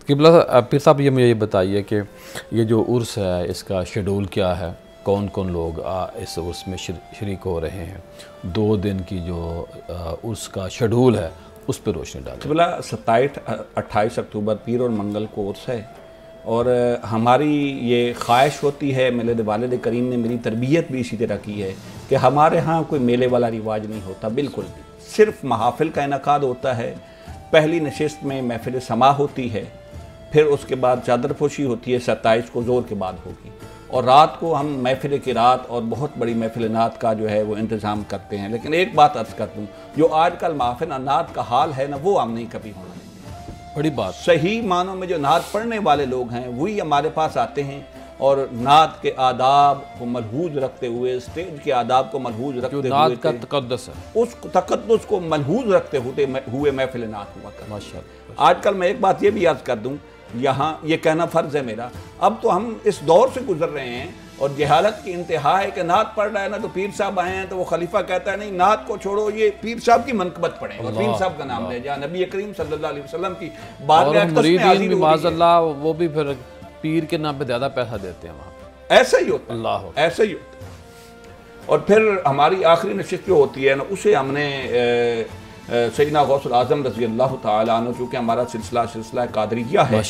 किबला फिर साहब ये मुझे ये बताइए कि ये जो उर्स है इसका शेड्यूल क्या है, कौन कौन लोग इस उर्स में शरीक हो रहे हैं, 2 दिन की जो उर्स का शेड्यूल है उस पर रोशनी डालें। किबला 27-28 अक्टूबर पीर और मंगल को उर्स है और हमारी ये ख्वाहिश होती है, मेरे वालिद करीम ने मेरी तरबियत भी इसी तरह की है कि हमारे यहाँ कोई मेले वाला रिवाज नहीं होता, बिल्कुल भी। सिर्फ महाफिल का इनकाद होता है, पहली नशिस्त में महफिल समा होती है, फिर उसके बाद चादर पोशी होती है, 27 को ज़ोर के बाद होगी, और रात को हम महफिल की रात और बहुत बड़ी महफिल नात का जो है वो इंतज़ाम करते हैं। लेकिन एक बात अर्ज़ कर दूँ, जो आजकल महफिल नात का हाल है ना, वो हम नहीं कभी होना देंगे। बड़ी बात, सही मानों में जो नात पढ़ने वाले लोग हैं वही हमारे पास आते हैं और नात के आदाब को मलहूज रखते हुए, स्टेज के आदाब को मलहूज रखते हुए, नात का तकद्दुस है उस तकद्दुस को मलहूज रखते हुए महफिल नात हुआ कर। माशाअल्लाह। आजकल मैं एक बात ये भी याद कर दूं, यहाँ ये कहना फ़र्ज़ है मेरा, अब तो हम इस दौर से गुजर रहे हैं और जहालत की इंतहा है कि नात पढ़ रहा है ना तो पीर साहब आए हैं तो वो खलीफा कहता है नहीं नात को छोड़ो, ये पीर साहब की मनकबत पढ़ें और पीर साहब का नाम ले जाए, नबी करीम सल्लल्लाहु अलैहि वसल्लम की बात, वो भी फिर पीर के नाम पे ज़्यादा पैसा देते हैं वहाँ पे। ऐसा ही होता है, ऐसा ही होता है। और फिर हमारी आखिरी नशिस्त जो होती है ना, उसे हमने सैयदना गौसुल आज़म रज़ी अल्लाह तआला अन्हु, चूँकि हमारा सिलसिला कादरिया है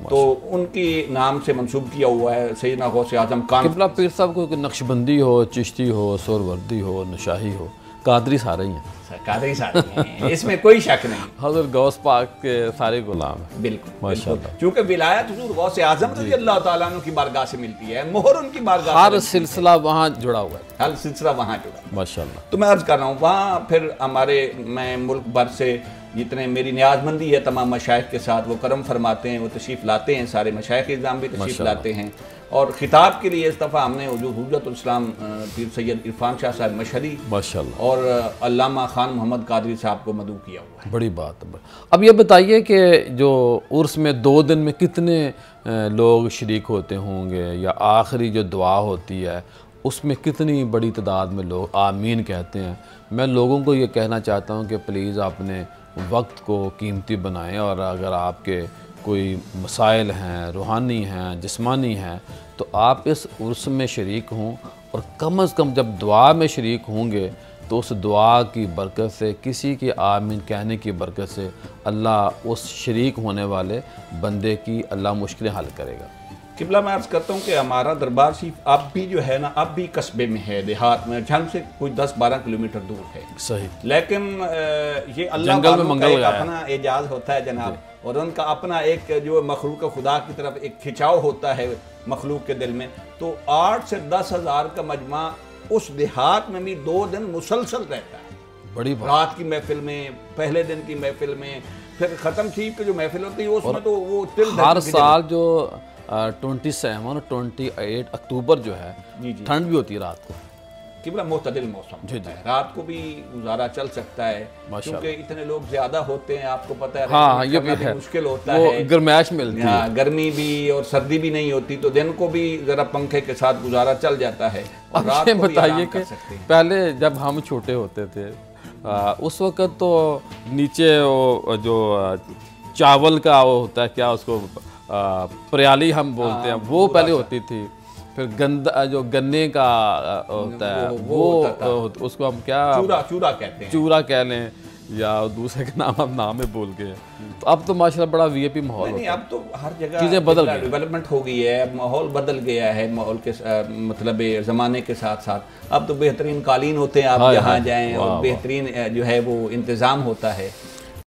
तो उनकी नाम से मंसूब किया हुआ है सैयदना गौस आज़म कान। किबला पीर साहब को नक्शबंदी हो, चिश्ती हो, सोरवर्दी हो, नशाही हो, कादरी सारे ही हैं, कादरी सारे हैं, इसमें कोई शक नहीं। हज़रत गौस पाक के सारे गुलाम हैं। बिल्कुल माशाअल्लाह। चूँकि विलायत हुज़ूर गौस आज़म रज़ी अल्लाह तआला अन्हु की बारगाह से मिलती है, मोहर उनकी बारगाह, हर सिलसिला वहाँ जुड़ा हुआ है, हर सिलसिला वहाँ जुड़ा। माशाअल्लाह। तो मैं अर्ज़ कर रहा हूँ वहाँ फिर हमारे, मैं मुल्क भर से जितने मेरी न्याजमंदी है तमाम मशाइख के साथ, वो करम फरमाते हैं, वो तशरीफ़ लाते हैं, सारे मशाइख इज़ाम भी तशरीफ़ लाते हैं। और ख़िताब के लिए इस दफ़ा हमने हुज्जतुल इस्लाम पीर सैयद इरफान शाह साहब मशहरी माशाअल्लाह और अल्लामा खान मोहम्मद कादरी साहब को मदऊ किया हुआ है। बड़ी बात है। अब ये बताइए कि जो उर्स में 2 दिन में कितने लोग शरीक होते होंगे, या आखिरी जो दुआ होती है उसमें कितनी बड़ी तादाद में लोग आमीन कहते हैं। मैं लोगों को ये कहना चाहता हूँ कि प्लीज़ अपने वक्त को कीमती बनाएं, और अगर आपके कोई मसाइल हैं, रूहानी हैं, जिस्मानी हैं, तो आप इस उर्स में शरीक हों, और कम अज़ कम जब दुआ में शरीक होंगे तो उस दुआ की बरकत से, किसी के आमीन कहने की बरकत से अल्लाह उस शरीक होने वाले बंदे की अल्लाह मुश्किलें हल करेगा। किबला मैं अर्ज़ करता हूँ कि हमारा दरबार शरीफ अब भी जो है ना, अब भी कस्बे में है, देहात में, झंग से कोई 10-12 किलोमीटर दूर है। सही। लेकिन ये अल्लाह वालों का एक अपना एजाज़ होता है जनाब, और उनका अपना एक जो मखलूक खुदा की तरफ एक खिंचाव होता है मखलूक के दिल में। तो 8 से 10 हज़ार का मजमा उस देहात में भी 2 दिन मुसलसल रहता है। बड़ी रात की महफिल में, पहले दिन की महफिल में, फिर ख़त्म शरीफ की जो महफिल होती है उसमें तो वो हर साल जो 27 और 28 अक्टूबर जो है ठंड भी होती है रात को। किबला मोतदिल मौसम होता है, रात को भी गुजारा चल सकता है, क्योंकि इतने लोग ज्यादा होते हैं, आपको पता है। हाँ, ये भी है, मुश्किल होता है, गर्माइश मिलती है, गर्मी भी और सर्दी भी नहीं होती, तो दिन को भी जरा पंखे के साथ गुजारा चल जाता है। और रात को बताइए कि पहले जब हम छोटे होते थे उस वक्त तो नीचे वो जो चावल का वो होता है, क्या उसको प्रयाली हम बोलते हैं, वो पहले होती थी। फिर गंदा जो गन्ने का होता है वो उसको हम क्या चूरा कहते हैं, चूरा कह लें, या दूसरे का नाम हम नाम में भूल गए। तो अब तो माशाल्लाह बड़ा वीआईपी माहौल नहीं, अब तो हर जगह चीज़ें बदल गई, डेवलपमेंट हो गई है, माहौल बदल गया है, माहौल के मतलब ज़माने के साथ साथ अब तो बेहतरीन कालीन होते हैं, आप जहाँ जाएँ और बेहतरीन जो है वो इंतज़ाम होता है।